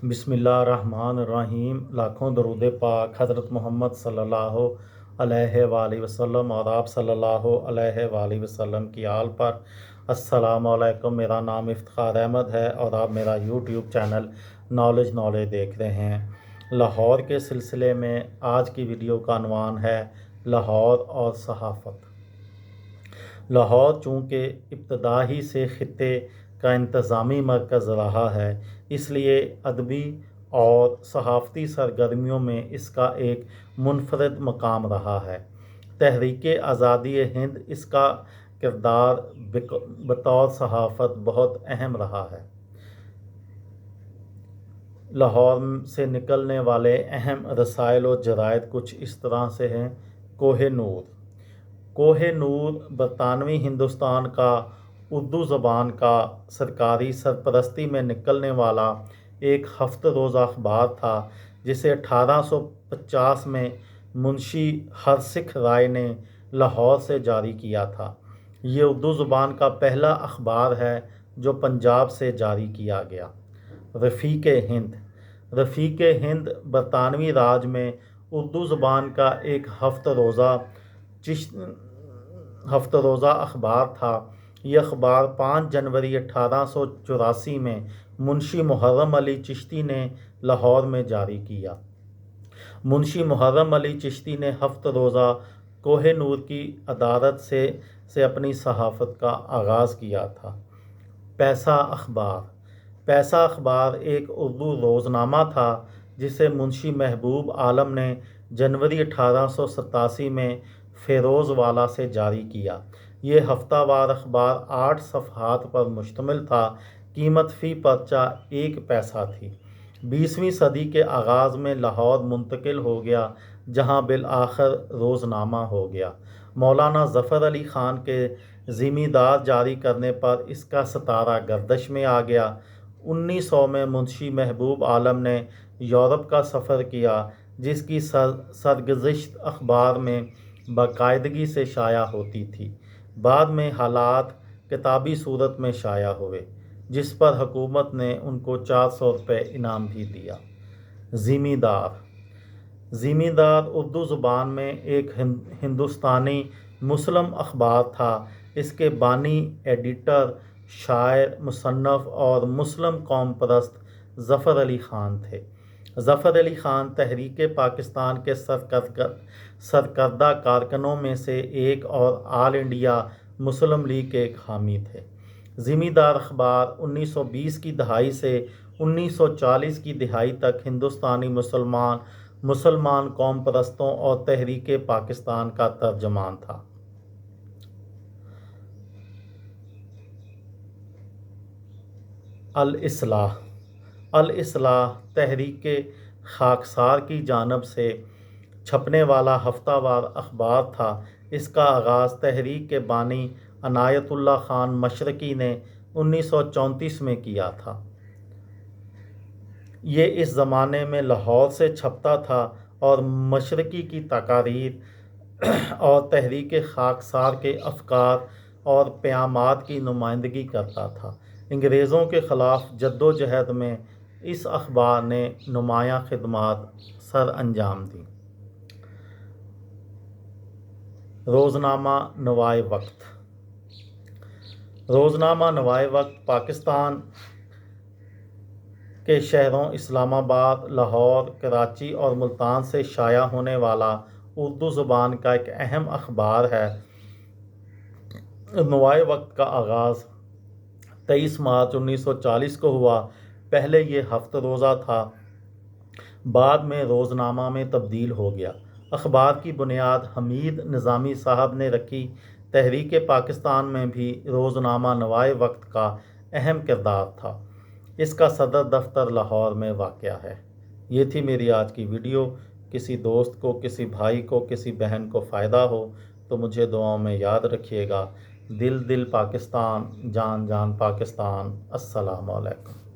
بسم اللہ الرحمن الرحیم۔ لاکھوں درود پاک حضرت محمد صلی اللہ علیہ وآلہ وسلم اور آپ صلی اللہ علیہ وآلہ وسلم کی آل پر۔ السلام علیکم، میرا نام افتخار احمد ہے اور آپ میرا یوٹیوب چینل نالج دیکھ رہے ہیں۔ لاہور کے سلسلے میں آج کی ویڈیو کا عنوان ہے لاہور اور صحافت۔ لاہور چونکہ ابتدا ہی سے خطے کا انتظامی مرکز رہا ہے، اس لیے ادبی اور صحافتی سرگرمیوں میں اس کا ایک منفرد مقام رہا ہے۔ تحریک آزادی ہند اس کا کردار بطور صحافت بہت اہم رہا ہے۔ لاہور سے نکلنے والے اہم رسائل و جرائد کچھ اس طرح سے ہیں۔ کوہ نور۔ کوہ نور برطانوی ہندوستان کا اردو زبان کا سرکاری سرپرستی میں نکلنے والا ایک ہفتہ روزہ اخبار تھا، جسے 1850 میں منشی ہرسکھ رائے نے لاہور سے جاری کیا تھا۔ یہ اردو زبان کا پہلا اخبار ہے جو پنجاب سے جاری کیا گیا۔ رفیق ہند۔ رفیق ہند برطانوی راج میں اردو زبان کا ایک ہفتہ روزہ اخبار تھا۔ یہ اخبار 5 جنوری 1884 میں منشی محرم علی چشتی نے لاہور میں جاری کیا۔ منشی محرم علی چشتی نے ہفتہ روزہ کوہ نور کی ادارت سے اپنی صحافت کا آغاز کیا تھا۔ پیسہ اخبار۔ پیسہ اخبار ایک اردو روزنامہ تھا جسے منشی محبوب عالم نے جنوری 1887 میں فیروز والا سے جاری کیا۔ یہ ہفتہ وار اخبار 8 صفحات پر مشتمل تھا۔ قیمت فی پرچہ 1 پیسہ تھی۔ 20ویں صدی کے آغاز میں لاہور منتقل ہو گیا، جہاں بالآخر روزنامہ ہو گیا۔ مولانا ظفر علی خان کے ذمہ دار جاری کرنے پر اس کا ستارہ گردش میں آ گیا۔ 1900 میں منشی محبوب عالم نے یورپ کا سفر کیا، جس کی سرگزشت اخبار میں باقاعدگی سے شائع ہوتی تھی۔ بعد میں حالات کتابی صورت میں شائع ہوئے، جس پر حکومت نے ان کو 400 روپے انعام بھی دیا۔ ذمہ دار۔ ذمہ دار اردو زبان میں ایک ہندوستانی مسلم اخبار تھا۔ اس کے بانی، ایڈیٹر، شاعر، مصنف اور مسلم قوم پرست ظفر علی خان تھے۔ ظفر علی خان تحریک پاکستان کے سرکردہ کارکنوں میں سے ایک اور آل انڈیا مسلم لیگ کے ایک حامی تھے۔ ذمہ دار اخبار 1920 کی دہائی سے 1940 کی دہائی تک ہندوستانی مسلمان قوم پرستوں اور تحریک پاکستان کا ترجمان تھا۔ الاصلاح۔ الاصلاح تحریک خاکسار کی جانب سے چھپنے والا ہفتہ وار اخبار تھا۔ اس کا آغاز تحریک کے بانی عنایت اللہ خان مشرقی نے 1934 میں کیا تھا۔ یہ اس زمانے میں لاہور سے چھپتا تھا اور مشرقی کی تقاریر اور تحریک خاکسار کے افکار اور پیامات کی نمائندگی کرتا تھا۔ انگریزوں کے خلاف جدوجہد میں اس اخبار نے نمایاں خدمات سر انجام دیں۔ روزنامہ نوائے وقت۔ روزنامہ نوائے وقت پاکستان کے شہروں اسلام آباد، لاہور، کراچی اور ملتان سے شائع ہونے والا اردو زبان کا ایک اہم اخبار ہے۔ نوائے وقت کا آغاز 23 مارچ 1940 کو ہوا۔ پہلے یہ ہفتہ روزہ تھا، بعد میں روزنامہ میں تبدیل ہو گیا۔ اخبار کی بنیاد حمید نظامی صاحب نے رکھی۔ تحریک پاکستان میں بھی روزنامہ نوائے وقت کا اہم کردار تھا۔ اس کا صدر دفتر لاہور میں واقع ہے۔ یہ تھی میری آج کی ویڈیو۔ کسی دوست کو، کسی بھائی کو، کسی بہن کو فائدہ ہو تو مجھے دعاؤں میں یاد رکھیے گا۔ دل دل پاکستان، جان جان پاکستان۔ السلام علیکم۔